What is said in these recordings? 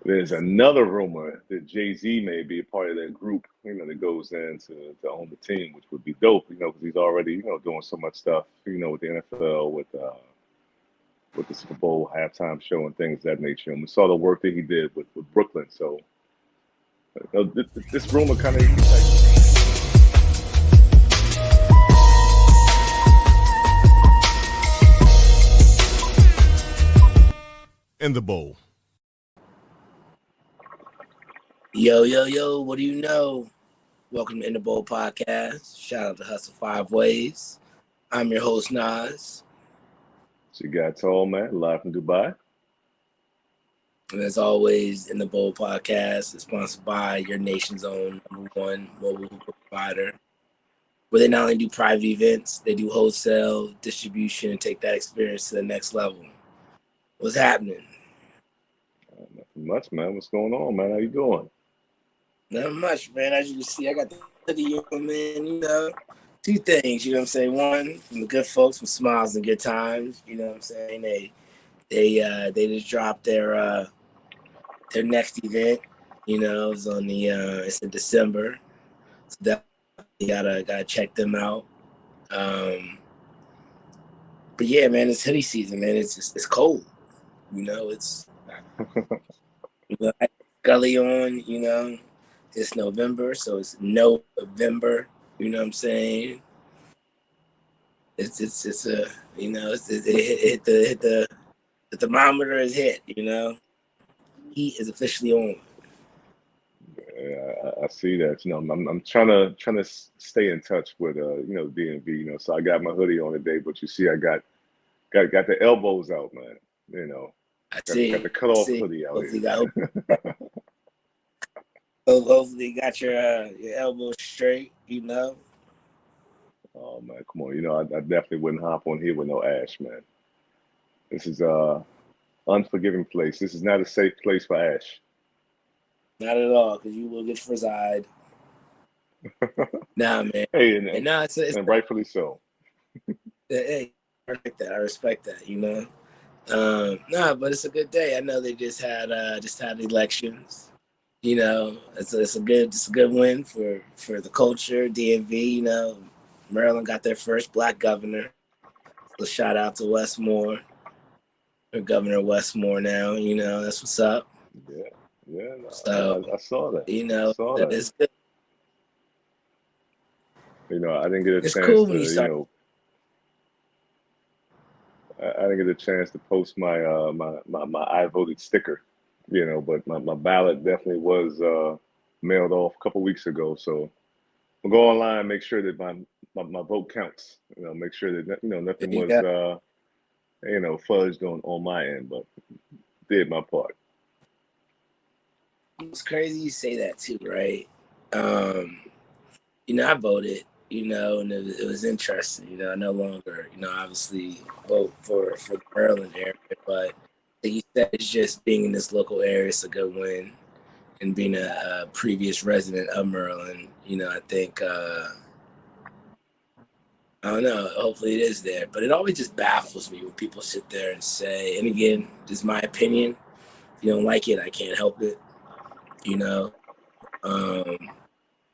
There's another rumor that Jay-Z may be a part of that group, that goes in to own the team, which would be dope, because he's already, doing so much stuff, with the NFL, with the Super Bowl halftime show and things of that nature. And we saw the work that he did with Brooklyn. So this rumor kind of keeps like in the bowl. Yo, yo, yo, what do you know? Welcome to In the Bowl Podcast. Shout out to Hustle Five Ways. I'm your host, Nas. she got tall, man, live from Dubai. And as always, In the Bowl Podcast is sponsored by your nation's own #1 mobile hookah provider, where they not only do private events, they do wholesale, distribution, and take that experience to the next level. What's happening? Nothing much, man. What's going on, man? How you doing? Not much, man. As you can see, I got the hoodie on, man. Two things, you know what I'm saying? One, from the good folks from Smiles and Good Times, you know what I'm saying? They just dropped their next event, it's on it's in December. So that you gotta check them out. But yeah, man, it's hoodie season, man. It's cold. It's Gully on, it's November, so it's November, you know what I'm saying? It hit the thermometer is hit, Heat is officially on. Yeah, I see that. I'm trying to stay in touch with DMV. So I got my hoodie on today, but you see, I got the elbows out, man. I see. Got the cut off hoodie out here. Hopefully, you got your elbows straight, Oh man, come on. I definitely wouldn't hop on here with no ash, man. This is unforgiving place. This is not a safe place for ash. Not at all, because you will get frizzed. Nah, man. Hey, it's and rightfully so. Hey, I respect that. But it's a good day. I know they just had elections. It's a good win for the culture. DMV. Maryland got their first Black governor. So shout out to Westmore, or Governor Westmore now. That's what's up. Yeah, no, so I saw that. It's good. I didn't get a it's chance cool to, when you start. I didn't get a chance to post my my I voted sticker, but my ballot definitely was mailed off a couple weeks ago. So we'll go online, make sure that my vote counts. Make sure that nothing was fudged on my end, but did my part. It's crazy you say that too, right? I voted, and it was interesting. I no longer, obviously vote for the Maryland area, but like you said, it's just being in this local area, it's a good win. And being a previous resident of Maryland, I think, I don't know, hopefully it is there. But it always just baffles me when people sit there and say, and again, this is my opinion. If you don't like it, I can't help it,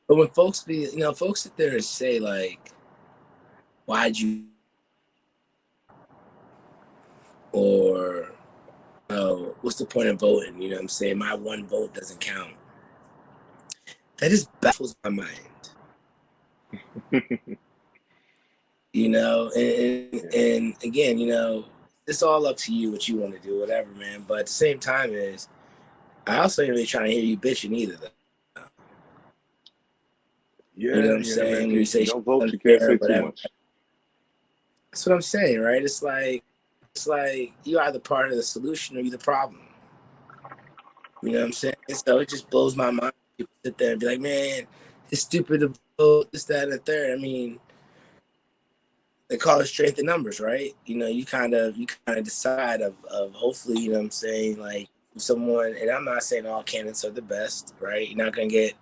But when folks sit there and say, like, why'd you, or, what's the point of voting? You know what I'm saying? My one vote doesn't count. That just baffles my mind. And again, it's all up to you what you want to do, whatever, man. But at the same time I also ain't really trying to hear you bitching either, though. Yeah, you know what I'm saying? Man, when you say don't vote, you can't say too much. That's what I'm saying, right? It's like you are the part of the solution or you're the problem. You know what I'm saying? So it just blows my mind. People sit there and be like, man, it's stupid to vote, this, that, and the third. I mean, they call it strength in numbers, right? You kind of decide of hopefully, you know what I'm saying, like someone, and I'm not saying all candidates are the best, right? You're not gonna get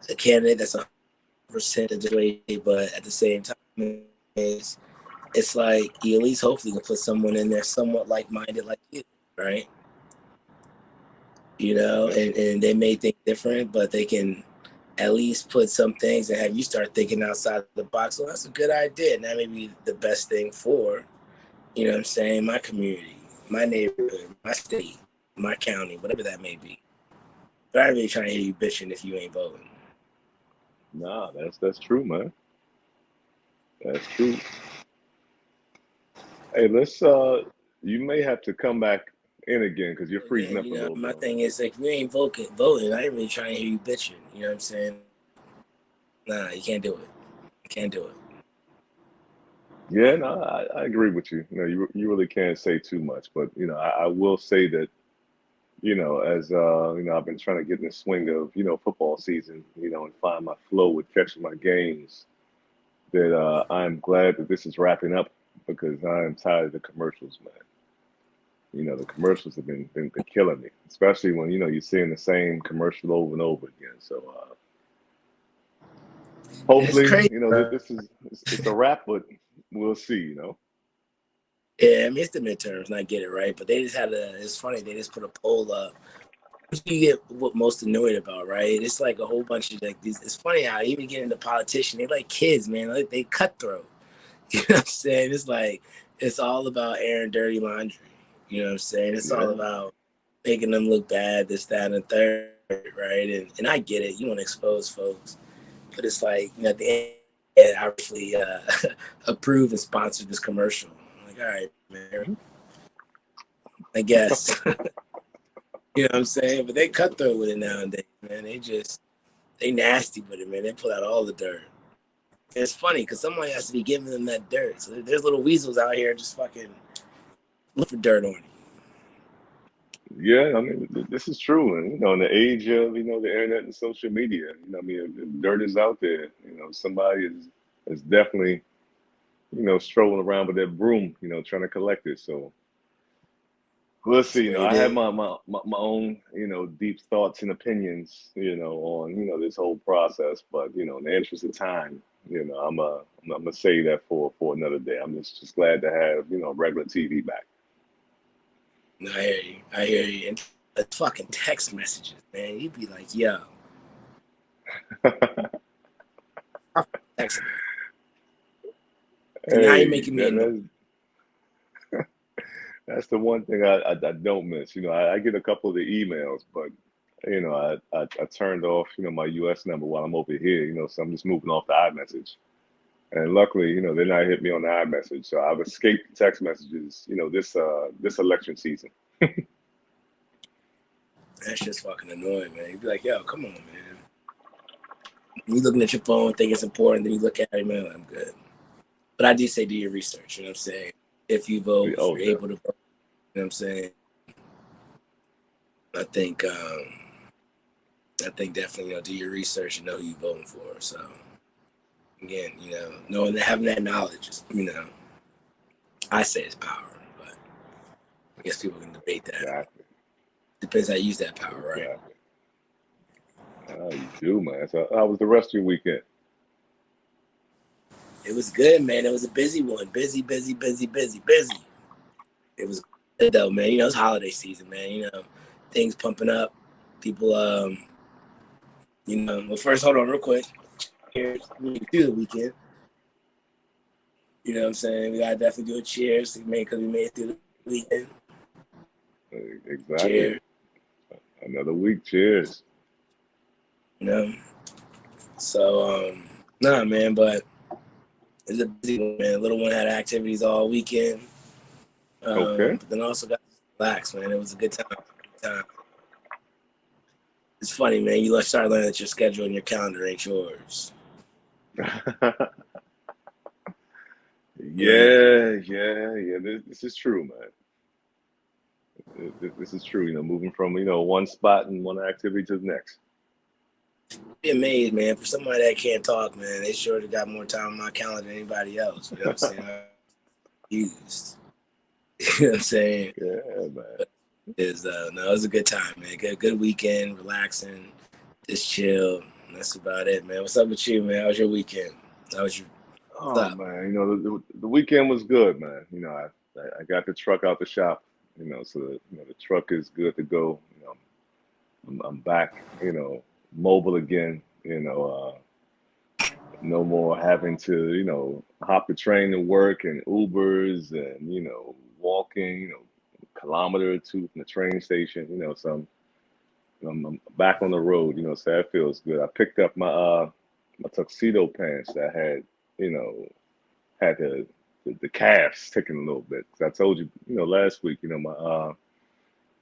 a candidate that's 100% of the way, but at the same time, it's like you at least hopefully can put someone in there somewhat like-minded like you, right? Yeah. and they may think different, but they can at least put some things and have you start thinking outside the box. Well, that's a good idea. And that may be the best thing for, my community, my neighborhood, my state, my county, whatever that may be. But I ain't really trying to hear you bitching if you ain't voting. Nah, that's true, man. That's true. Hey, let's you may have to come back in again because you're freezing Again, up a little my bit on thing that. is like if you ain't voting, I ain't really trying to hear you bitching. You know what I'm saying? Nah, you can't do it. You can't do it. Yeah, no, I agree with you. You really can't say too much, but I will say that as I've been trying to get in the swing of football season, and find my flow with catching my games. That I'm glad that this is wrapping up because I am tired of the commercials, man. The commercials have been killing me, especially when you're seeing the same commercial over and over again. So And it's hopefully, crazy. this is it's a wrap, but we'll see. Yeah, I mean it's the midterms, and I get it, right? But they just had a. It's funny they just put a poll up. What you get what most annoyed about, right? It's like a whole bunch of like these. It's funny how even getting into politician, they like kids, man. Like they cutthroat. You know what I'm saying? It's like it's all about airing dirty laundry. You know what I'm saying? It's all Yeah, about making them look bad, this, that, and the third, right? And I get it. You want to expose folks, but it's like at the end, I actually approve and sponsor this commercial. I'm like, all right, man. I guess. You know what I'm saying? But they cutthroat with it nowadays, man. They nasty with it, man. They pull out all the dirt. And it's funny because someone has to be giving them that dirt. So there's little weasels out here just fucking look for dirt on you. yeah. I mean, this is true, and in the age of the internet and social media, I mean, if dirt is out there. Somebody is definitely strolling around with that broom, trying to collect it. So we'll see. That's what it I have is. my own, deep thoughts and opinions, on this whole process. But in the interest of time, I'm gonna say that for another day. I'm just glad to have regular TV back. No, I hear you. I hear you. And the fucking text messages, man. You'd be like, yo, I'm texting me. And now you're Hey, making me annoyed. that's the one thing I don't miss. I get a couple of the emails, but I turned off my U.S. number while I'm over here. So I'm just moving off the iMessage. And luckily, they're not hitting me on the iMessage, so I've escaped text messages. This election season. That's just fucking annoying, man. You'd be like, yo, come on, man. You looking at your phone, think it's important, then you look at it, man, I'm good. But I do say do your research, you know what I'm saying? If you vote, if Oh, you're able to definitely. vote, you know what I'm saying? I think I think definitely do your research and know who you're voting for. So again, knowing that having that knowledge is, I say it's power, but I guess people can debate that. Exactly. Depends how you use that power, right? Exactly. Oh, you do, man. So how was the rest of your weekend? It was good, man. It was a busy one. Busy, busy, busy, busy, busy. It was good though, man. It's holiday season, man. Things pumping up. People, well, first, hold on real quick. Cheers. We do the weekend. You know what I'm saying? We gotta definitely do a cheers because we made it through the weekend. Exactly. Cheers. Another week. Cheers. You know. So, nah, man, but it's a busy one, man. Little one had activities all weekend. Okay. But then also got to relax, man. It was a good time. Good time. It's funny, man. You start learning that your schedule and your calendar ain't yours. You know, Yeah. This is true, man. This is true. Moving from one spot and one activity to the next. be amazed, man. For somebody that can't talk, man, they sure got more time on my calendar than anybody else. You know what I'm saying? I used. You know what I'm saying? Yeah, man. But no, it was a good time, man. Good weekend, relaxing, just chill. That's about it, man. What's up with you, man? How was your weekend? How was your what's Oh up? man, the weekend was good, man. I got the truck out the shop, so the truck is good to go. I'm back, mobile again. No more having to, hop the train to work and Ubers and, walking, kilometer or two from the train station. So I'm back on the road. So that feels good. I picked up my tuxedo pants that had the calves sticking a little bit. 'Cause I told you, last week, my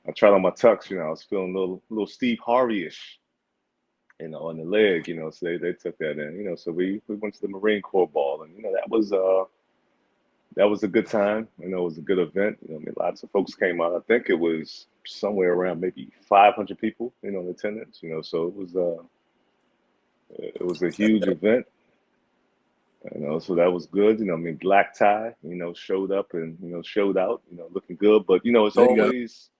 I tried on my tux. I was feeling a little Steve Harvey-ish, on the leg. So they took that in. So we went to the Marine Corps ball, and that was a good time. It was a good event. I mean, lots of folks came out. I think it was somewhere around maybe 500 people, in attendance. So it was a huge event. So that was good. I mean, black tie, showed up and showed out, looking good. But it's There you go. always,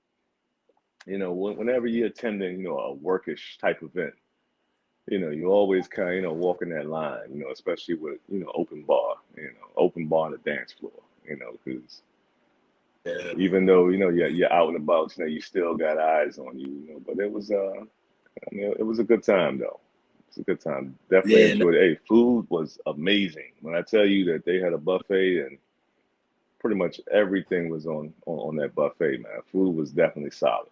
whenever you're attending, a workish type event, you always kind of, walking that line, especially with, open bar on the dance floor, because Yeah, even though, you're out and about, you still got eyes on you, but I mean, it was a good time though. It's a good time. Definitely yeah. enjoyed it. Hey, food was amazing. When I tell you that they had a buffet and pretty much everything was on that buffet, man. Food was definitely solid.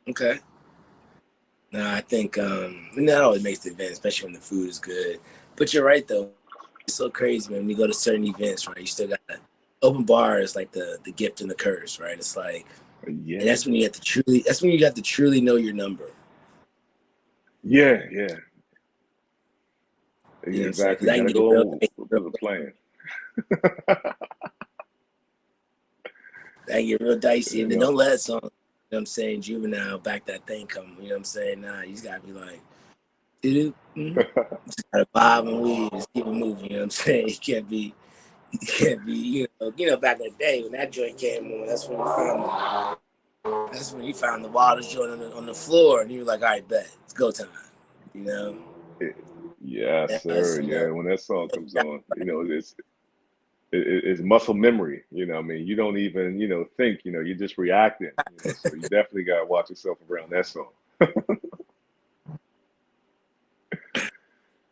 Okay. No, I think and that always makes the event, especially when the food is good. But you're right though. It's so crazy, man. When you go to certain events, right? You still got open bar is like the gift and the curse, right? It's like, and Yeah, that's when you have to truly. That's when you have to truly know your number. yeah, yeah. You know what I'm saying? Because Exactly. I can Gotta get real, go real, with a plan. I can get real dicey, You and then know. don't let it song. You know what I'm saying? Juvenile, back that thing come. You know what I'm saying? Nah, you just gotta be like, doo doo. Just gotta vibe and weave, just keep it moving. You know what I'm saying? You can't be, back in the day when that joint came on, that's when you found the wildest joint on the floor, and you were like, all right, bet, it's go time. You know, Yes, that's sir. Yeah, when that song comes on, it's muscle memory. I mean, you don't even, think, you're just reacting, so you definitely got to watch yourself around that song.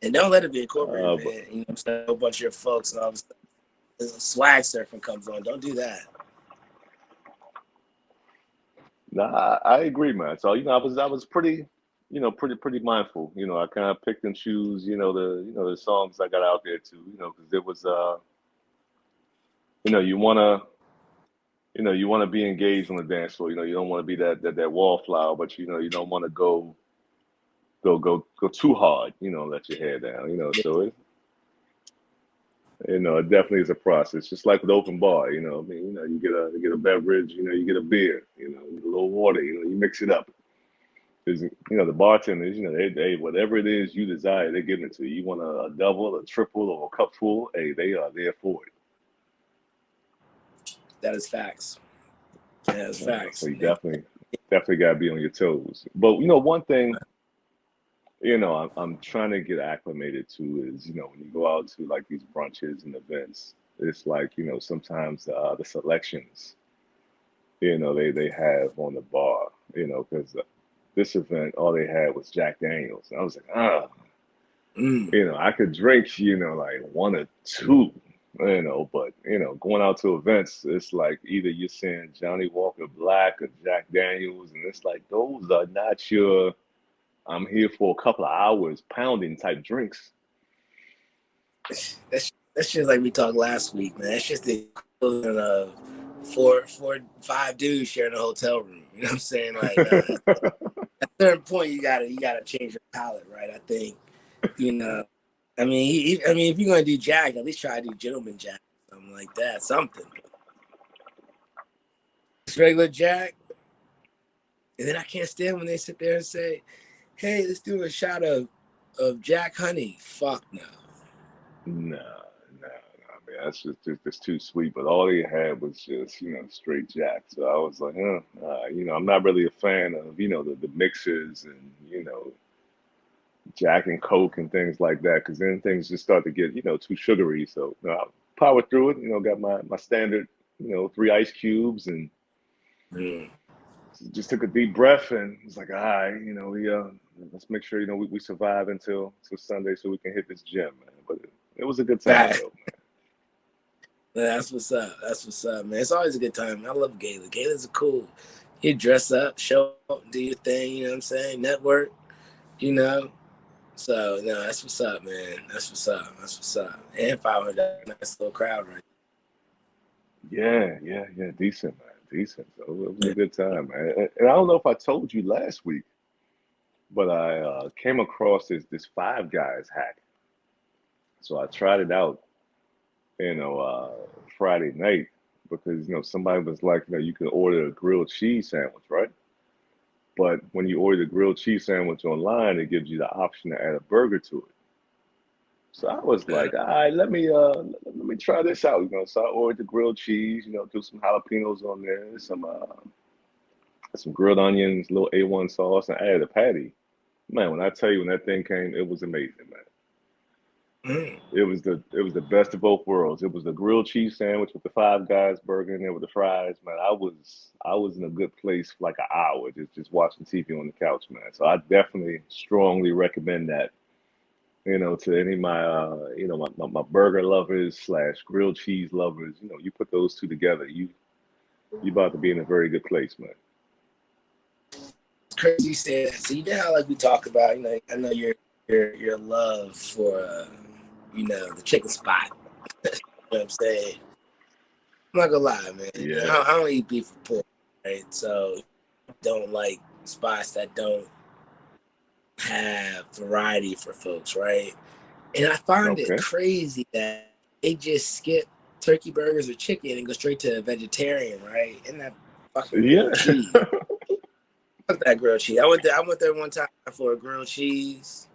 and don't let it be a corporate But event. You know, what I'm saying, a whole bunch of your folks and all of a sudden, swag surfing comes on. Don't do that. nah, I agree, man. So, I was pretty, pretty mindful. I kind of picked and choose, the songs I got out there too, because it was, you know, you wanna, you wanna be engaged on the dance floor. You don't want to be that wallflower, but you don't want to go too hard. Let your hair down. So it definitely is a process. Just like with open bar. I mean, you get a beverage. You get a beer. A little water. You mix it up. Because the bartenders, they whatever it is you desire, they're giving it to you. You want a double, a triple, or a cup full? Hey, they are there for it. That is facts. That is So facts. you And they, definitely got to be on your toes. But one thing, I'm trying to get acclimated to is, when you go out to like these brunches and events, it's like, sometimes the selections, they have on the bar, because this event, all they had was Jack Daniels. And I was like, mm, I could drink, like one or two, but going out to events, it's like either you're saying Johnny Walker Black or Jack Daniels, and it's like those are not your I'm here for a couple of hours pounding type drinks. that's just like we talked last week, man. That's just the equivalent of five dudes sharing a hotel room. You know what I'm saying? Like, nah, at a certain point, you gotta change your palate, right? I think, you know. I mean, I mean, if you're gonna do Jack, at least try to do Gentleman Jack, something like that, something. It's regular Jack, and then I can't stand when they sit there and say, "Hey, let's do a shot of Jack Honey." Fuck no. No, no, no. I mean, that's just too sweet. But all they had was just, straight Jack. So I was like, I'm not really a fan of, the mixers and, Jack and Coke and things like that, because then things just start to get, too sugary. So I power through it. Got my standard, three ice cubes and Mm. just took a deep breath and was like, all right, we let's make sure we survive until Sunday so we can hit this gym, man. But it was a good time Right. though, That's what's up. That's what's up, man. It's always a good time. I love Gala. Galas are cool. You dress up, show up, do your thing, you know what I'm saying? Network, you know. So no, that's what's up, man. That's what's up. That's what's up. And 500, nice little crowd, right? man. Yeah, decent, man, decent. So it was a good time, man. And I don't know if I told you last week, but I came across this Five Guys hack. So I tried it out, Friday night because somebody was like, you can order a grilled cheese sandwich, right? But when you order the grilled cheese sandwich online, it gives you the option to add a burger to it. So I was Uh, like, all right, let me try this out. So I ordered the grilled cheese, do some jalapenos on there, some grilled onions, little A1 sauce, and I added a patty. Man, when I tell you when that thing came, it was amazing, man. mm, It was the best of both worlds. It was the grilled cheese sandwich with the Five Guys burger in there with the fries, man. I was in a good place for like an hour just watching TV on the couch, man. So I definitely strongly recommend that, to any of my my burger lovers slash grilled cheese lovers. You put those two together, you about to be in a very good place, man. it's crazy you say that. So you know how like we talk about, I know your love for the chicken spot. You know what I'm saying? I'm not gonna lie, man. Yeah. I don't eat beef or pork, right? So I don't like spots that don't have variety for folks, right? And I find it Okay. crazy that they just skip turkey burgers or chicken and go straight to vegetarian, right? And that fucking grilled Yeah. cheese. Fuck that grilled cheese. I went there one time for a grilled cheese.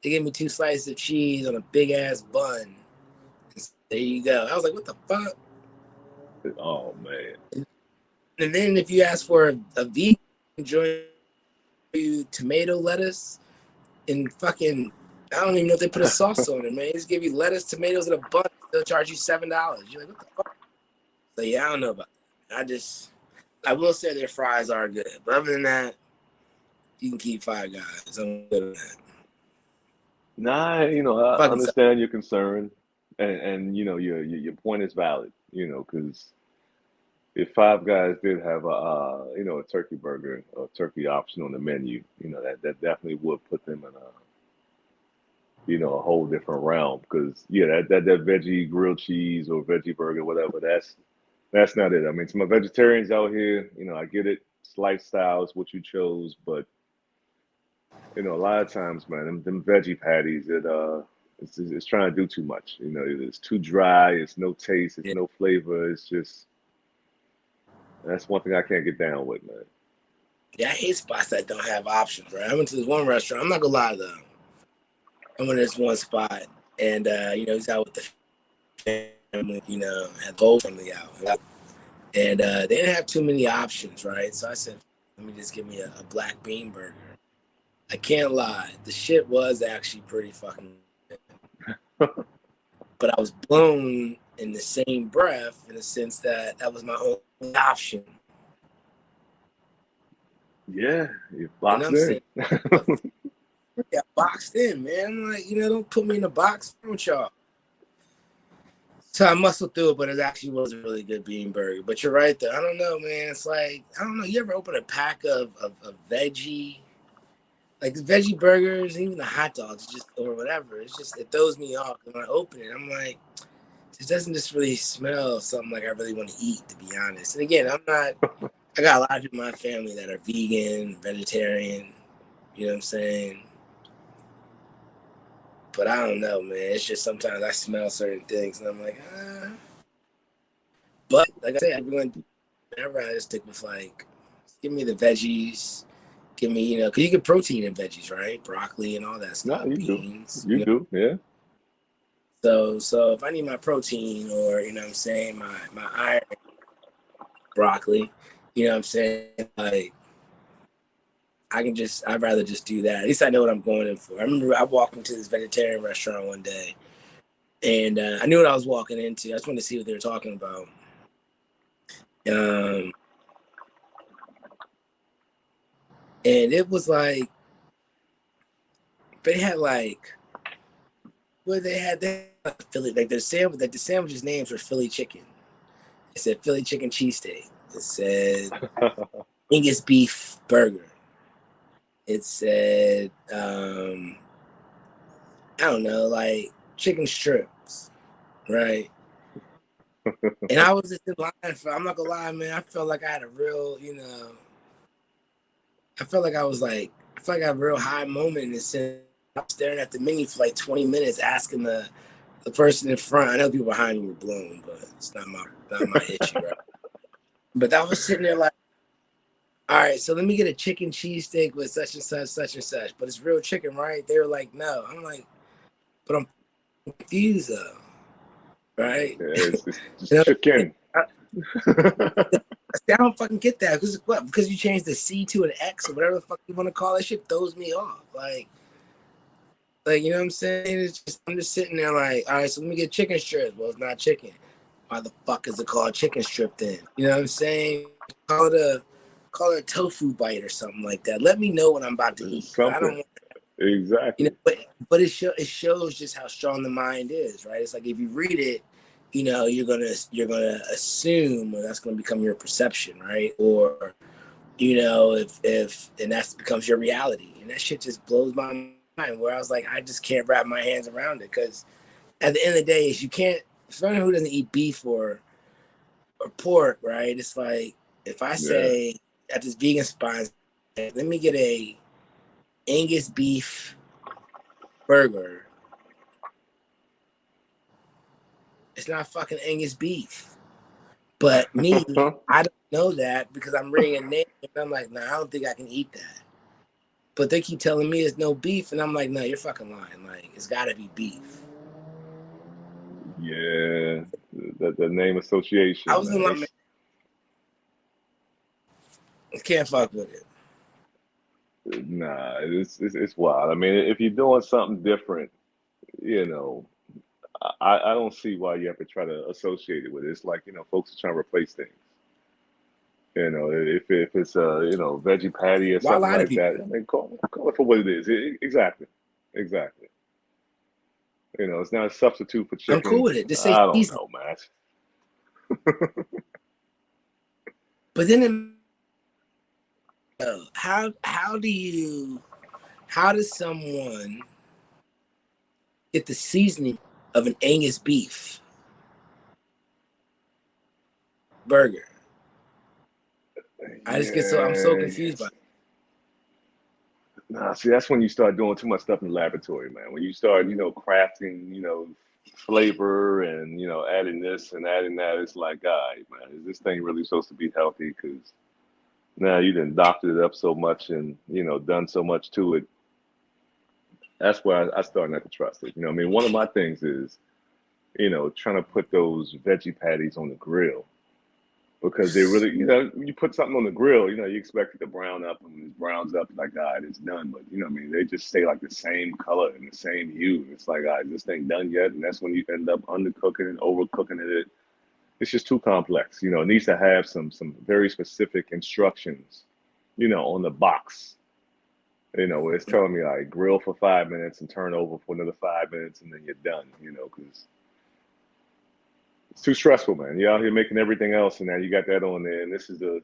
They gave me 2 slices of cheese on a big ass bun. There you go. I was like, what the fuck? Oh man. And then if you ask for a vegan joint, you tomato, lettuce, and fucking I don't even know if they put a sauce on it, man. They just give you lettuce, tomatoes, and a bun. They'll charge you $7. You're like, what the fuck? So yeah, I don't know about that. I will say their fries are good, but other than that, you can keep Five Guys. I'm good with that. Nah, I Fucking suck. understand your concern, and your point is valid. Because if Five Guys did have a turkey burger or turkey option on the menu, that definitely would put them in a whole different realm. Because yeah, that veggie grilled cheese or veggie burger, whatever, that's not it. I mean, to my vegetarians out here, I get it. It's lifestyle is what you chose, but a lot of times, man, them veggie patties, it's trying to do too much. It's too dry. It's no taste. It's Yeah. no flavor. It's just that's one thing I can't get down with, man. Yeah, I hate spots that don't have options, right? I went to this one restaurant. I'm not gonna lie though. I went to this one spot, and he's out with the family. Had the whole family out, and they didn't have too many options, right? So I said, let me just give me a black bean burger. I can't lie, the shit was actually pretty fucking good. But I was blown in the same breath in the sense that that was my only option. Yeah, you And boxed I'm in. saying, what the fuck got boxed in, man? I'm like, don't put me in a box with y'all. So I muscled through it, but it actually was a really good bean burger. But you're right there. I don't know, man. It's like, I don't know. You ever open a pack of veggie, like the veggie burgers, even the hot dogs, just or whatever? It throws me off. And when I open it, I'm like, it doesn't just really smell something like I really want to eat, to be honest. And again, I'm not. I got a lot of people in my family that are vegan, vegetarian. You know what I'm saying? But I don't know, man. It's just sometimes I smell certain things and I'm like, ah. But like I said, I'd rather stick with like, give me the veggies. Give me, because you get protein in veggies, right? Broccoli and all that No, stuff, you do. beans. You do. Yeah. So if I need my protein or what I'm saying, my iron, broccoli, what I'm saying, like I'd rather just do that. At least I know what I'm going in for. I remember I walked into this vegetarian restaurant one day, and I knew what I was walking into. I just wanted to see what they were talking about. Um, And it was like they had like what they had Philly, like the sandwiches names were Philly chicken. It said Philly chicken cheesesteak. It said Angus beef burger. It said I don't know, like chicken strips, right? And I was just in line for, I'm not gonna lie, man, I felt like I had a real, I felt like I was like, I felt like I had a real high moment in the sense I was staring at the menu for like 20 minutes asking the person in front. I know people behind me were blown, but it's not my issue, right? But I was sitting there like, all right, so let me get a chicken cheesesteak with such and such, such and such. But it's real chicken, right? They were like, no. I'm like, but I'm confused though, right? Yeah, it's You just know, chicken. I, I don't fucking get that because what? Because you changed the C to an X or whatever the fuck you want to call that shit throws me off. Like you know what I'm saying? It's just I'm just sitting there like, all right, so let me get chicken strips. Well, it's not chicken. Why the fuck is it called chicken strip then? You know what I'm saying? Call it a tofu bite or something like that. Let me know what I'm about to eat. I Something. don't, Exactly. but it shows just how strong the mind is, right? It's like if you read it, you're gonna assume, or that's gonna become your perception, right? Or if and that becomes your reality, and that shit just blows my mind. Where I was like, I just can't wrap my hands around it because at the end of the day, is you can't. For anyone who doesn't eat beef or pork, right? It's like if I Yeah. say at this vegan spot, let me get a Angus beef burger. It's not fucking Angus beef. But me, I don't know that because I'm reading a name and I'm like, nah, I don't think I can eat that. But they keep telling me it's no beef, and I'm like, no, you're fucking lying. Like, it's gotta be beef. Yeah. The name I association, was in man. line, I can't fuck with it. Nah, it's wild. I mean, if you're doing something different, you know, I don't see why you have to try to associate it with it. It's like, folks are trying to replace things. If it's a, veggie patty or Why something lie to like that, people? I mean, call it for what it is. Exactly. Exactly. It's not a substitute for I'm cool chicken. with it. Just say I don't season. know, man. But then, how does someone get the seasoning of an Angus beef burger? I'm so Yeah, confused by it. nah, see, that's when you start doing too much stuff in the laboratory, man. When you start, crafting, flavor and, adding this and adding that, it's like, all right, man, is this thing really supposed to be healthy? Because now you done doctored it up so much and, done so much to it. That's why I start not to trust it. I mean, one of my things is, trying to put those veggie patties on the grill because they really, you put something on the grill, you expect it to brown up, and when it browns up, like, all right, it's done. But what I mean, they just stay like the same color and the same hue. It's like, all right, is this thing done yet? And that's when you end up undercooking and overcooking it. It's just too complex. It needs to have some very specific instructions, on the box. Where it's telling me, all right, grill for 5 minutes and turn over for another 5 minutes, and then you're done. Because it's too stressful, man. You're out here making everything else, and now you got that on there, and this is the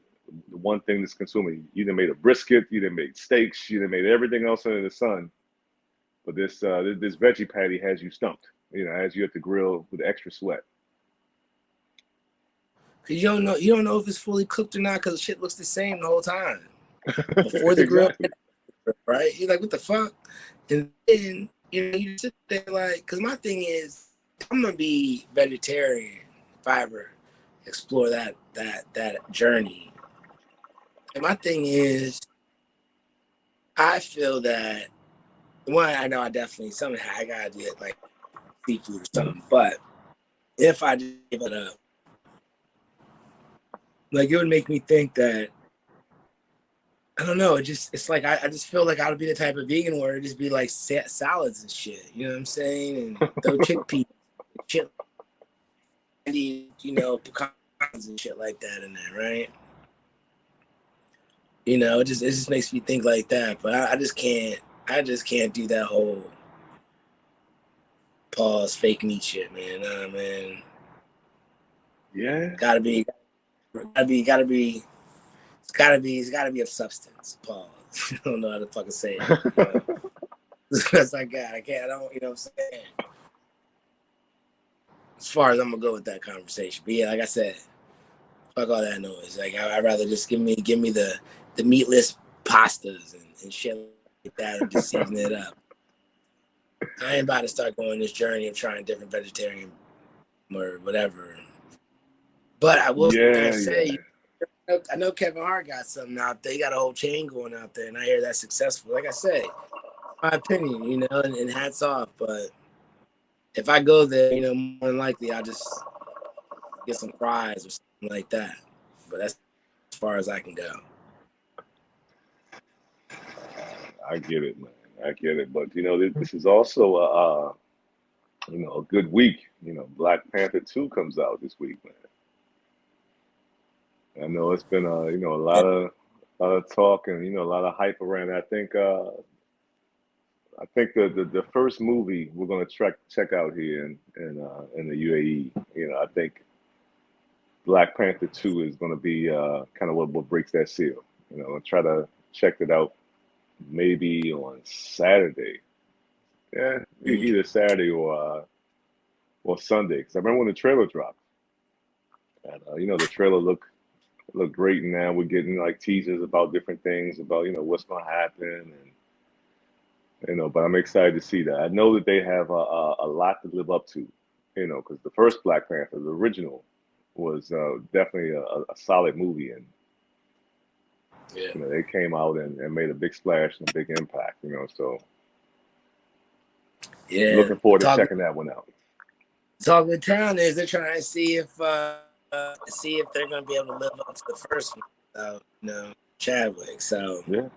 one thing that's consuming. You done made a brisket, you done made steaks, you done made everything else under the sun, but this veggie patty has you stumped. Has you at the grill with extra sweat. Cause you don't know if it's fully cooked or not, cause shit looks the same the whole time. Before the grill, Exactly. right? You're like, what the fuck? And then you sit there like, cause my thing is, I'm gonna be vegetarian if I ever explore that journey. And my thing is, I feel that one, I know I definitely somehow I gotta get like seafood or something, but if I give it up, like it would make me think that I don't know. It's like I just feel like I would be the type of vegan where it'd just be like salads and shit. You know what I'm saying? And throw chickpeas, shit, pecans and shit like that in there, right? You know, it just makes me think like that. But I just can't do that whole pause fake meat shit, man. Nah, man. Yeah. Gotta be, it's gotta be of substance. Pause. I don't know how to fucking say it. You know? That's I got. I can't. I don't. You know what I'm saying? As far as I'm gonna go with that conversation, but yeah, like I said, fuck all that noise. Like I'd rather just give me the meatless pastas and shit like that, and just season it up. I ain't about to start going this journey of trying different vegetarian or whatever. But I will Yeah, yeah. say, I know Kevin Hart got something out there. He got a whole chain going out there, and I hear that's successful. Like I say, my opinion, you know, and hats off. But if I go there, you know, more than likely I'll just get some fries or something like that. But that's as far as I can go. I get it, man. I get it. But you know, this is also you know, a good week. You know, Black Panther 2 comes out this week, man. I know it's been you know, a lot of talk and you know a lot of hype around it. I think the first movie we're gonna check out here in the UAE. You know, I think Black Panther 2 is gonna be kind of what breaks that seal. You know, I'll try to check it out maybe on Saturday. Yeah, Mm. either Saturday or Sunday. Because I remember when the trailer dropped, and you know the trailer looked great, and now we're getting like teasers about different things about you know what's gonna happen, and you know. But I'm excited to see that. I know that they have a lot to live up to, you know, because the first Black Panther, the original, was definitely a solid movie, and Yeah. you know they came out and made a big splash and a big impact, you know. So Yeah. looking forward to Talk checking that one out. talk with town is they're trying to see if they're gonna be able to live up to the first one without, you know, Chadwick. So Yeah,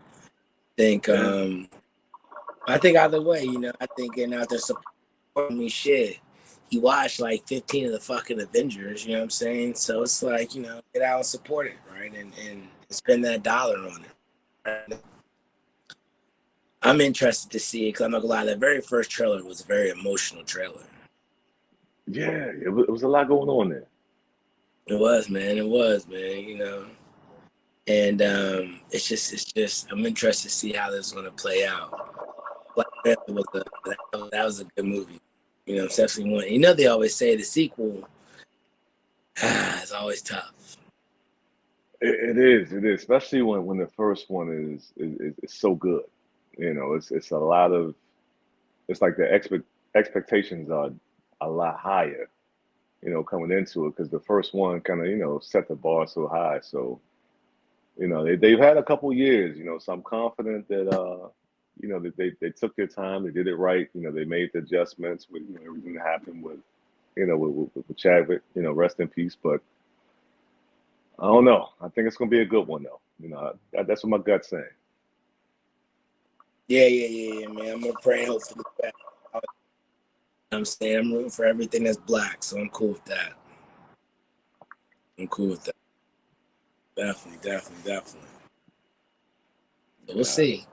think yeah. I think either way, you know, I think getting out there supporting me shit. He watched like 15 of the fucking Avengers, you know what I'm saying? So it's like, you know, get out and support it, right? And spend that dollar on it. Right? I'm interested to see it because I'm not gonna lie, the very first trailer was a very emotional trailer. Yeah, it was a lot going on there. It was, man. It was, man. You know, and it's just. I'm interested to see how this is gonna play out. Black Panther was that was a good movie. You know, it's definitely one. You know, they always say the sequel is always tough. It is, especially when the first one is so good. You know, it's a lot of it's like the expectations are a lot higher. You know, coming into it because the first one kind of you know set the bar so high. So you know they've had a couple years. You know, so I'm confident that you know that they took their time, they did it right. You know, they made the adjustments with you know everything that happened with you know with Chadwick. You know, rest in peace. But I don't know. I think it's gonna be a good one though. You know, that's what my gut's saying. Yeah, man. I'm gonna pray and hope for the best. I'm saying I'm rooting for everything that's black, so I'm cool with that. I'm cool with that. Definitely. So we'll Got it. see.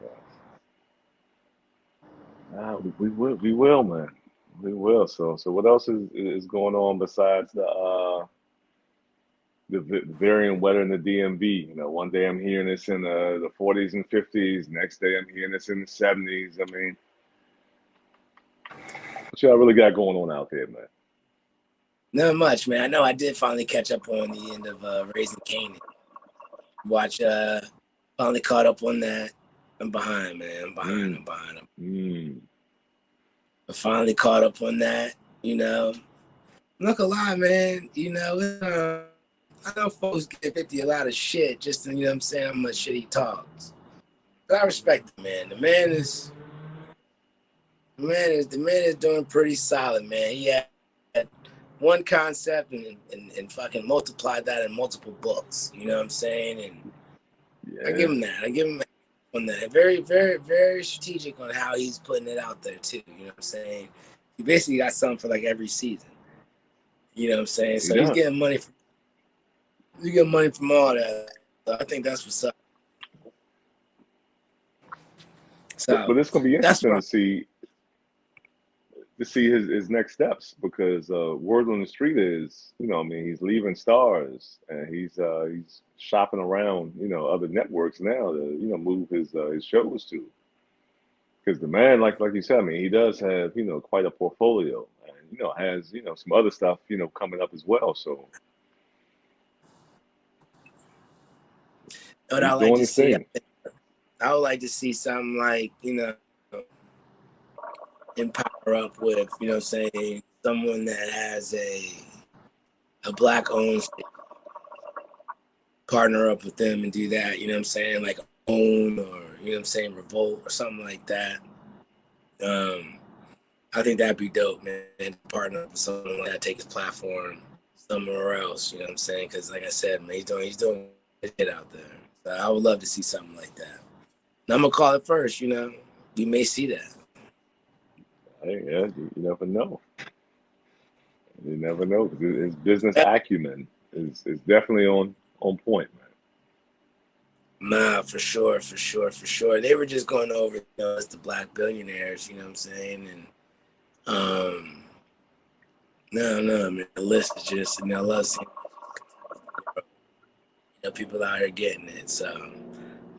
We will, man. We will. So what else is going on besides the varying weather in the DMV? You know, one day I'm hearing this in the 40s and 50s. Next day I'm hearing this in the 70s. I mean, what y'all really got going on out there, man? Not much, man. I know I did finally catch up on the end of Raising Canaan. Watch, finally caught up on that. I'm behind, man. Mm, I'm behind. mm. I finally caught up on that. You know, I'm not gonna lie, man. You know, I know folks give 50 a lot of shit just to, you know what I'm saying, how much shit he talks. But I respect the man. The man is doing pretty solid, man. He had one concept and fucking multiplied that in multiple books. You know what I'm saying? And I give Yeah, him that. I give him that on that. Very strategic on how he's putting it out there too. You know what I'm saying? He basically got something for like every season. You know what I'm saying? he So does. he's getting money from all that. So I think that's what's up. So but it's gonna be that's interesting why. to see his next steps because word on the street is, I mean, he's leaving Stars and he's shopping around, other networks now to, move his shows to. Because the man, like you said, I mean, he does have, quite a portfolio and, has, some other stuff, coming up as well. So What I he's like doing to his see, thing. I would like to see something like, empower up with, saying someone that has a black owned partner up with them and do that, you know what I'm saying? Like own or revolt or something like that. Um, I think that'd be dope, man. Partner up with someone like that, take his platform somewhere else, you know what I'm saying? Because like I said, man, he's doing shit out there. So I would love to see something like that. And I'm gonna call it first, You may see that. Hey, yeah, you never know. You never know. 'Cause his business acumen is definitely on point, man. Nah, for sure, for sure, for sure. They were just going over, as the black billionaires, you know what I'm saying? And no, man, the list is just, I love seeing, people out here getting it. So,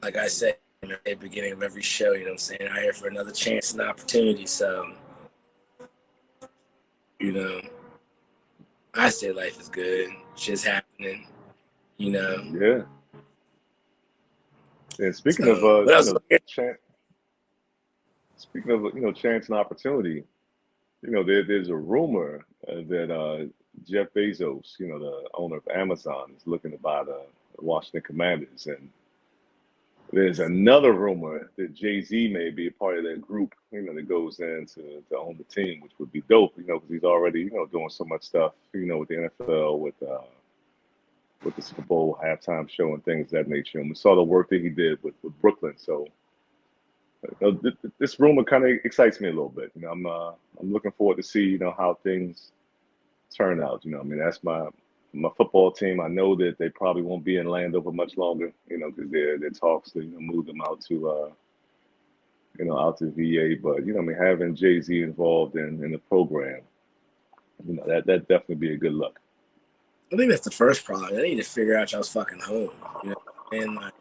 like I said, at the beginning of every show, you know what I'm saying? I'm here for another chance and opportunity. So, you know, I say life is good. Shit's happening, you know. Yeah. And speaking of So, what else? chance, speaking of chance and opportunity, there's a rumor that Jeff Bezos, the owner of Amazon, is looking to buy the Washington Commanders, and there's another rumor that Jay-Z may be a part of that group, that goes in to own the team, which would be dope, because he's already, doing so much stuff, with the NFL, with the Super Bowl halftime show and things of that nature. And we saw the work that he did with Brooklyn. So this rumor kind of excites me a little bit. I'm looking forward to see how things turn out. I mean, that's my football team. I know that they probably won't be in Landover much longer. Because they're talks to move them out to out to VA. But I mean, having Jay Z involved in the program, that definitely be a good look. I think that's the first problem. I need to figure out y'all's fucking home, and like,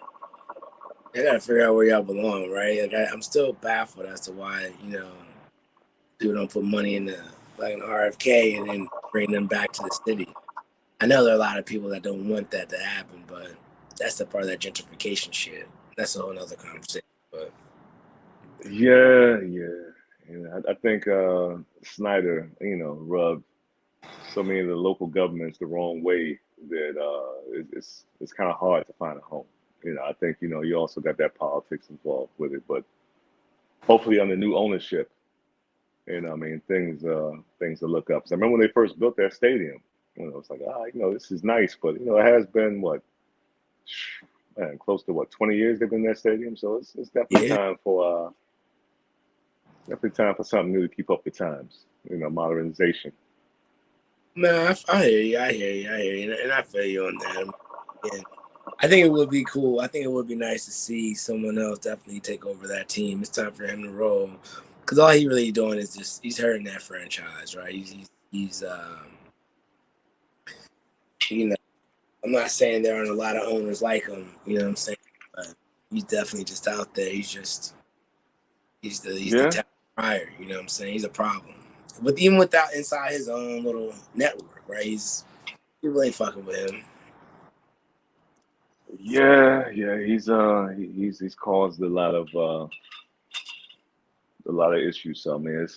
I gotta figure out where y'all belong, right? Like, I'm still baffled as to why, people don't put money in the like an RFK and then bring them back to the city. I know there are a lot of people that don't want that to happen, but that's the part of that gentrification shit. That's a whole other conversation. But Yeah, yeah. And I think Snyder, rubbed so many of the local governments the wrong way that it's kind of hard to find a home. I think you also got that politics involved with it, but hopefully under new ownership, I mean things to look up. 'Cause I remember when they first built that stadium, it's like this is nice, but it has been what, man, close to what, 20 years they've been in that stadium, so it's yeah, definitely time for something new to keep up with times. Modernization. man, I hear you. I hear you. I hear you. And I feel you on that. Yeah. I think it would be cool. I think it would be nice to see someone else definitely take over that team. It's time for him to roll, because all he really doing is just he's hurting that franchise, right? He's you know, I'm not saying there aren't a lot of owners like him, you know what I'm saying? But he's definitely just out there. He's the Yeah, town crier, you know what I'm saying? He's a problem. But even without inside his own little network, right? He really fucking with him. yeah. He's caused a lot of issues. So I mean,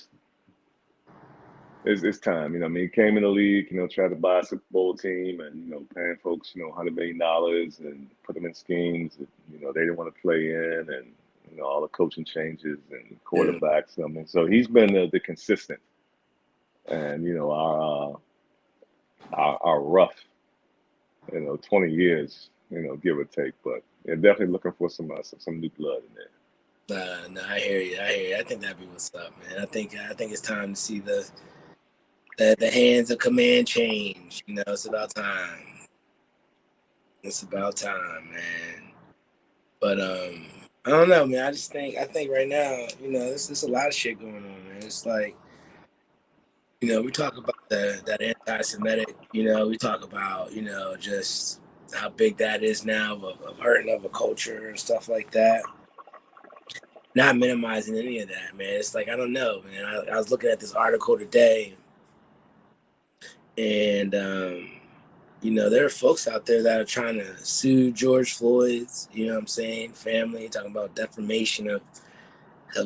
it's time. I mean, he came in the league, tried to buy a Super Bowl team, and paying folks, $100 million, and put them in schemes that, they didn't want to play in, and all the coaching changes and Yeah. quarterbacks. I mean, so he's been the consistent, and our rough, 20 years, give or take. But yeah, definitely looking for some new blood in there. No, I hear you. I hear you. I think that'd be what's up, man. I think it's time to see the hands of command change. It's about time. It's about time, man. But I don't know, man. I think right now, there's a lot of shit going on, man. It's like, we talk about that anti-Semitic, we talk about, just how big that is now of hurting of a culture and stuff like that. Not minimizing any of that, man. It's like, I don't know, man. I was looking at this article today, and there are folks out there that are trying to sue George Floyd's, what I'm saying, family, talking about defamation of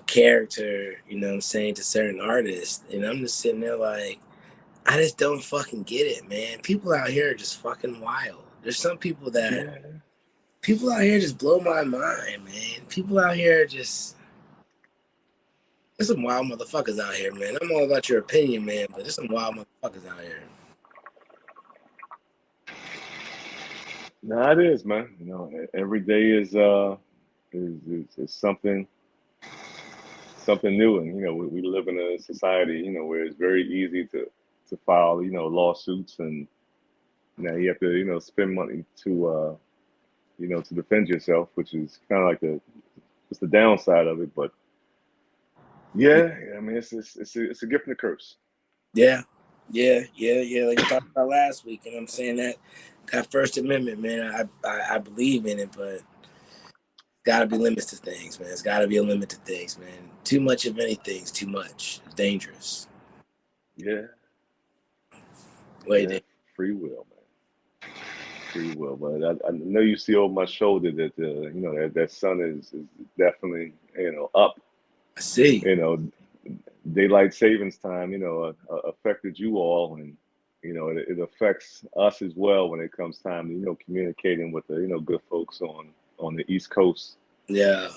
character, what I'm saying, to certain artists. And I'm just sitting there like, I just don't fucking get it, man. People out here are just fucking wild. There's some Yeah, people out here just blow my mind, man. People out here just, there's some wild motherfuckers out here, man. I'm all about your opinion, man, but there's some wild motherfuckers out here. nah, it is, man. Every day is something new, and we live in a society where it's very easy to file lawsuits, and now you have to spend money to defend yourself, which is kind of like the downside of it. But yeah, I mean it's a gift and a curse. Yeah, yeah. Like we talked about last week, and I'm saying that First Amendment, man, I believe in it, but gotta be limits to things, man. It's gotta be a limit to things, man. Too much of anything's too much. It's dangerous. Yeah, Way yeah, dangerous. free will, man, free will. But I know you see over my shoulder that that sun is definitely up. I see. You know, daylight savings time affected you all, and it affects us as well when it comes time to communicating with the good folks on the East Coast. Yeah.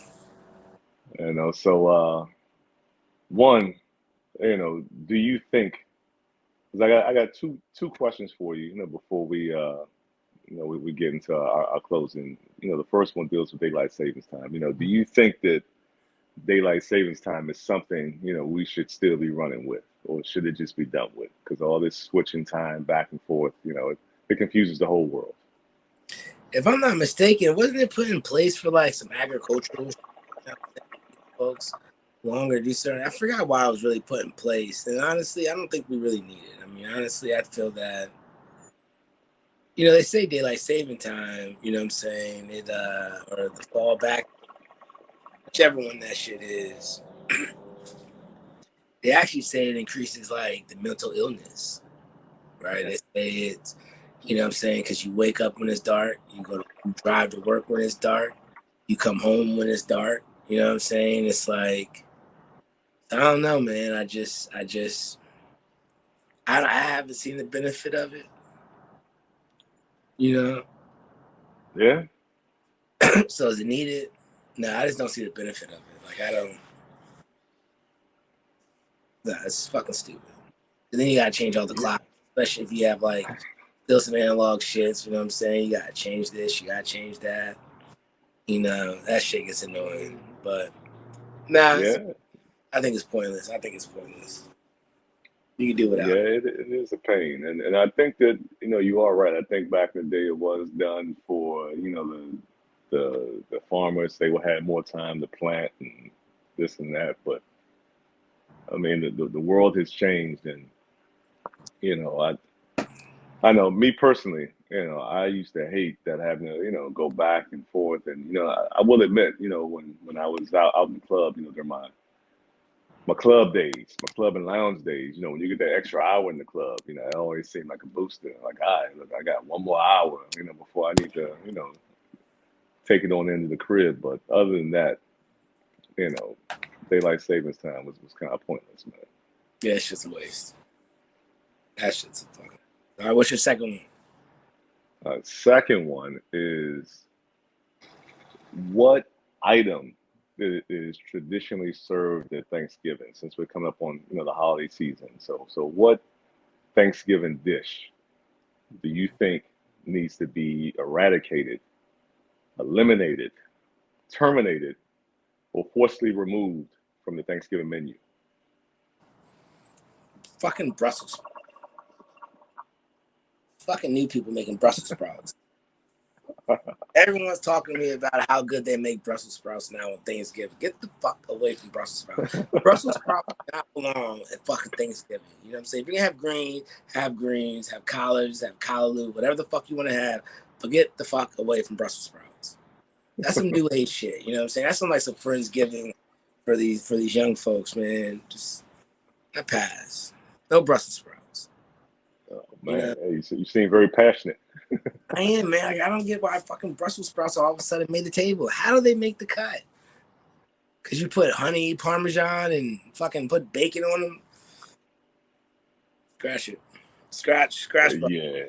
So one, do you think? Because I got two questions for you, before we get into our closing. The first one deals with daylight savings time. Do you think that daylight savings time is something we should still be running with, or should it just be done with? Because all this switching time back and forth, it confuses the whole world. If I'm not mistaken, wasn't it put in place for like some agricultural folks longer do certain? I forgot why it was really put in place, and honestly, I don't think we really need it. I mean, honestly, I feel that they say daylight saving time. You know what I'm saying? It or the fall back, whichever one that shit is. They actually say it increases like the mental illness, right? Yeah, They say it's, what I'm saying, because you wake up when it's dark, you drive to work when it's dark, you come home when it's dark. You know what I'm saying? It's like, I don't know, man. I haven't seen the benefit of it. You know, yeah, so is it needed? No, I just don't see the benefit of it. Like I don't. No, it's fucking stupid. And then you gotta change all the yeah, clocks, especially if you have like still some analog shits. You know what I'm saying? You gotta change this. You gotta change that. That shit gets annoying. But nah, yeah, I think it's pointless. I think it's pointless. You can do yeah. without it. It is a pain, and I think that you are right. I think back in the day it was done for the farmers. They would have more time to plant and this and that. But I mean, the world has changed, and I know me personally, I used to hate that having to, go back and forth. And, I will admit, when I was out in the club, during my club days, my club and lounge days, when you get that extra hour in the club, it always seemed like a booster. Like, all right, look, I got one more hour, before I need to, take it on into the crib. But other than that, you know, daylight savings time was kind of pointless, man. Yeah, it's just a waste. That shit's a fucking. All right, what's your second one? Second one is, what item is traditionally served at Thanksgiving, since we're coming up on the holiday season. So what Thanksgiving dish do you think needs to be eradicated, eliminated, terminated, or forcibly removed from the Thanksgiving menu? Fucking Brussels sprouts. Fucking new people making Brussels sprouts. Everyone's talking to me about how good they make Brussels sprouts now on Thanksgiving. Get the fuck away from Brussels sprouts. Brussels sprouts do not belong at fucking Thanksgiving. You know what I'm saying? If you have greens, have collards, have callaloo, whatever the fuck you want to have, forget the fuck away from Brussels sprouts. That's some new age shit. You know what I'm saying? That's some like some Friendsgiving for these young folks, man. Just I pass. No Brussels sprouts. Oh You know? man, hey, you seem very passionate. I am, man. Like, I don't get why fucking Brussels sprouts all of a sudden made the table. How do they make the cut? Because you put honey, Parmesan, and fucking put bacon on them. Scratch it. Scratch. Yeah,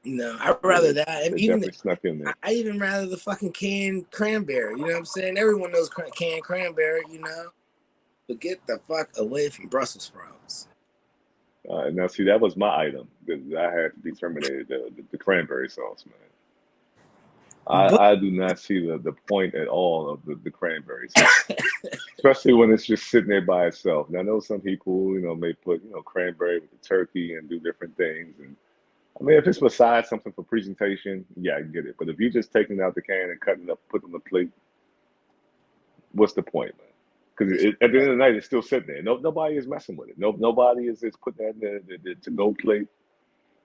You know, I'd yeah, rather that. And they even definitely snuck in there. I even rather the fucking canned cranberry. You know what I'm saying? Everyone knows canned cranberry, you know? But get the fuck away from Brussels sprouts. Now, see, that was my item that I had to be terminated. The cranberry sauce, man. But I do not see the point at all of the cranberry sauce, especially when it's just sitting there by itself. Now, I know some people, may put, cranberry with the turkey and do different things. And I mean, if it's besides something for presentation, yeah, I get it. But if you're just taking out the can and cutting it up, putting it on the plate, what's the point, man? Because at the end of the night, it's still sitting there. Nobody is messing with it. Nobody is putting that in the to-go plate.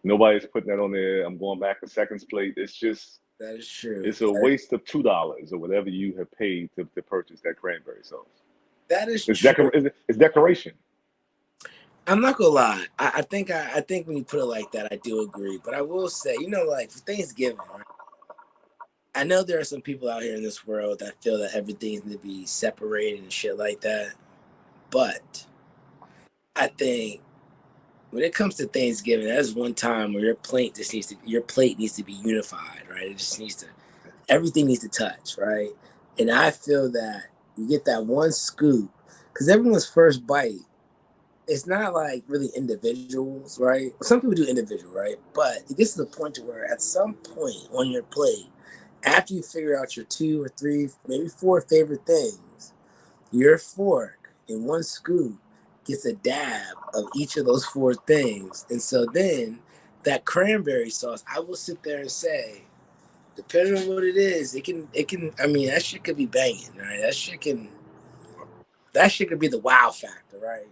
Nobody's putting that on there. I'm going back a seconds plate. It's just that is true. it's a waste of $2 or whatever you have paid to purchase that cranberry sauce. That is It's true. it's decoration. I'm not gonna lie. I think when you put it like that, I do agree. But I will say, like for Thanksgiving, right? I know there are some people out here in this world that feel that everything needs to be separated and shit like that. But I think when it comes to Thanksgiving, that's one time where your plate needs to be unified, right? It just needs to everything needs to touch, right? And I feel that you get that one scoop because everyone's first bite. It's not like really individuals, right? Some people do individual, right? But it gets to the point to where at some point on your plate, after you figure out your 2 or 3, maybe 4 favorite things, your fork in one scoop gets a dab of each of those 4 things. And so then that cranberry sauce, I will sit there and say, depending on what it is, I mean, that shit could be banging, right? That shit could be the wow factor, right?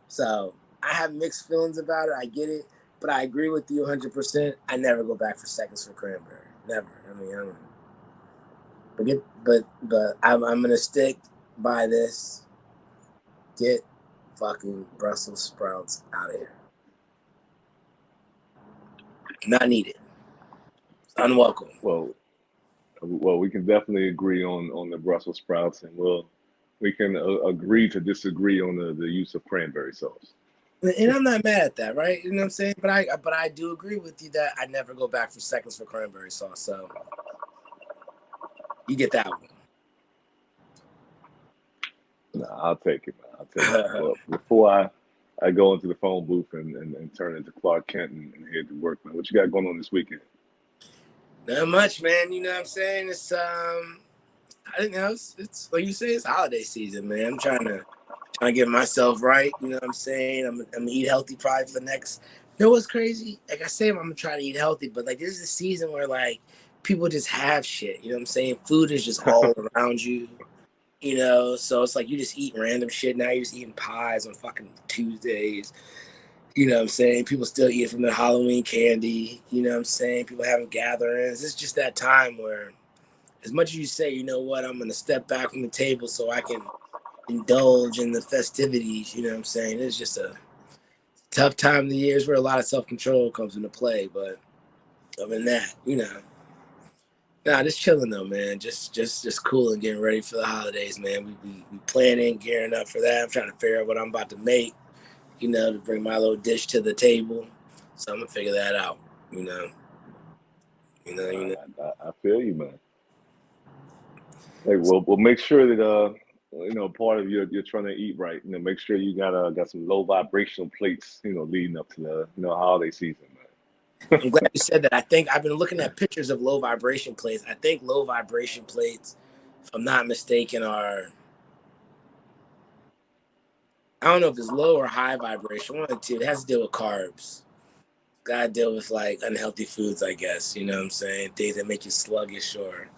So I have mixed feelings about it. I get it, but I agree with you 100%. I never go back for seconds for cranberry. Never. I mean, I don't. But I'm gonna stick by this. Get fucking Brussels sprouts out of here. Not needed. It's unwelcome. Well, we can definitely agree on the Brussels sprouts, and we can agree to disagree on the use of cranberry sauce. And I'm not mad at that, right? You know what I'm saying? But I do agree with you that I never go back for seconds for cranberry sauce. So you get that one. Nah, I'll take it, man. I'll take it. Well, before I go into the phone booth and turn into Clark Kent and head to work, man, what you got going on this weekend? Not much, man. You know what I'm saying? It's I think it's like you say, it's holiday season, man. I'm trying to get myself right. You know what I'm saying? I'm gonna eat healthy probably for the next. You know what's crazy? Like I say, I'm gonna try to eat healthy, but like this is a season where like people just have shit. You know what I'm saying? Food is just all around you. So it's like you just eat random shit now. You're just eating pies on fucking Tuesdays. You know what I'm saying? People still eat from their Halloween candy. You know what I'm saying? People having gatherings. It's just that time where, as much as you say, you know what, I'm gonna step back from the table so I can indulge in the festivities. You know what I'm saying? It's just a tough time of the year where a lot of self-control comes into play. But other than that, nah, just chilling though, man. Just cool and getting ready for the holidays, man. We planning, gearing up for that. I'm trying to figure out what I'm about to make, to bring my little dish to the table. So I'm gonna figure that out, you know. I feel you, man. Hey, well, make sure that part of you're trying to eat right. Make sure you got some low vibrational plates, leading up to the holiday season, man. I'm glad you said that. I think I've been looking at pictures of low vibration plates. I think low vibration plates, if I'm not mistaken, are I don't know if it's low or high vibration. One of the two. It has to deal with carbs. Gotta deal with like unhealthy foods, I guess. You know what I'm saying? Things that make you sluggish or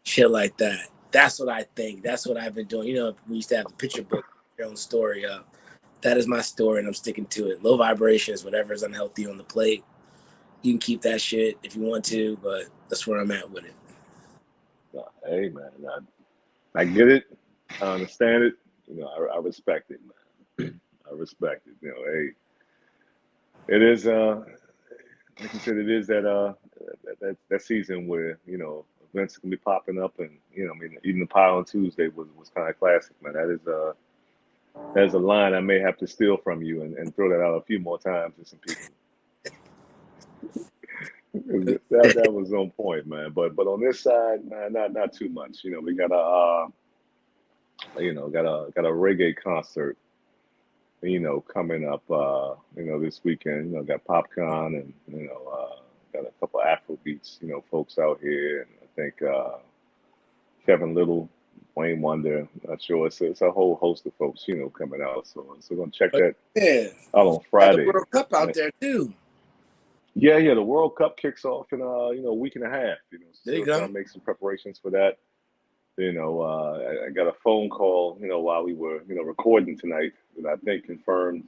shit like that. That's what I think. That's what I've been doing. You know, we used to have the picture book, your own story up. That is my story, and I'm sticking to it. Low vibrations, whatever is unhealthy on the plate. You can keep that shit if you want to, but that's where I'm at with it. Hey man, I get it. I understand it. I respect it, man. I respect it. Hey, it is like you said, it is that season where events can be popping up, and I mean, even the pile on Tuesday was kind of classic, man. That is a line I may have to steal from you and throw that out a few more times to some people. That was on point, man. But on this side, man, not too much. We got a reggae concert, coming up, this weekend. Got Popcorn and got a couple Afro beats, folks out here, and I think Kevin Little, Wayne Wonder. Not sure. It's a whole host of folks, coming out. So we're gonna check But that yeah, out on got the Friday. World Cup out there too. Yeah. The World Cup kicks off in a week and a half. There you Still trying go. to make some preparations for that. I got a phone call, while we were, recording tonight that I think confirmed,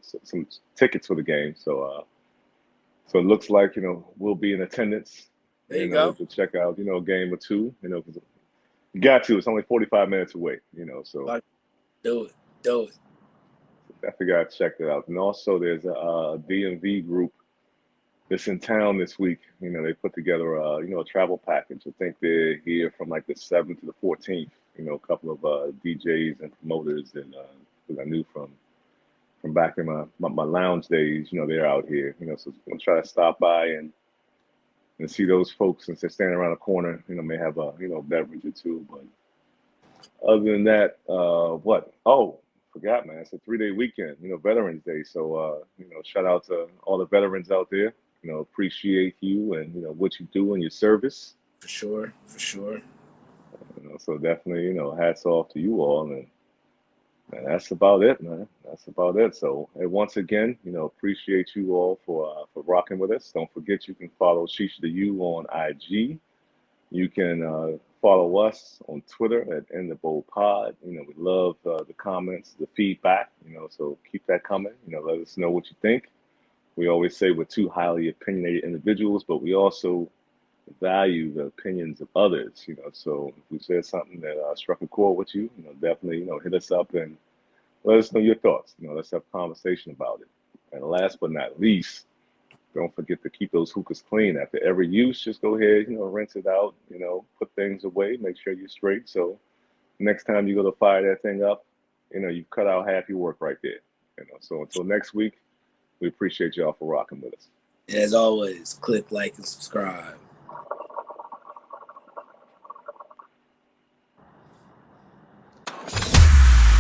some tickets for the game. So it looks like, we'll be in attendance, There you go. to check out, a game or two, 'cause you got to. It's only 45 minutes away, so Do it. Do it. I figured I'd check that out. And also, there's a DMV group that's in town this week. They put together a travel package. I think they're here from like the 7th to the 14th. A couple of DJs and promoters that I knew from back in my lounge days. They're out here. So I'm gonna try to stop by and see those folks since they're standing around the corner. May have a beverage or two. But other than that, what? Oh, forgot, man. It's a 3-day weekend. Veterans Day. So shout out to all the veterans out there. Appreciate you and what you do in your service. For sure. For sure. So definitely, hats off to you all, and that's about it, man. That's about it. So, and once again, appreciate you all for rocking with us. Don't forget you can follow Shisha the U on IG. You can follow us on Twitter at In the Bowl Pod. We love the comments, the feedback. So keep that coming. Let us know what you think. We always say we're two highly opinionated individuals, but we also value the opinions of others. So if we said something that struck a chord with you, definitely, hit us up and let us know your thoughts. Let's have a conversation about it. And last but not least, don't forget to keep those hookahs clean after every use. Just go ahead, rinse it out, put things away, make sure you're straight. So next time you go to fire that thing up, you've cut out half your work right there. So until next week, we appreciate y'all for rocking with us. And as always, click like and subscribe.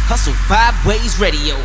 Hustle 5 Ways Radio.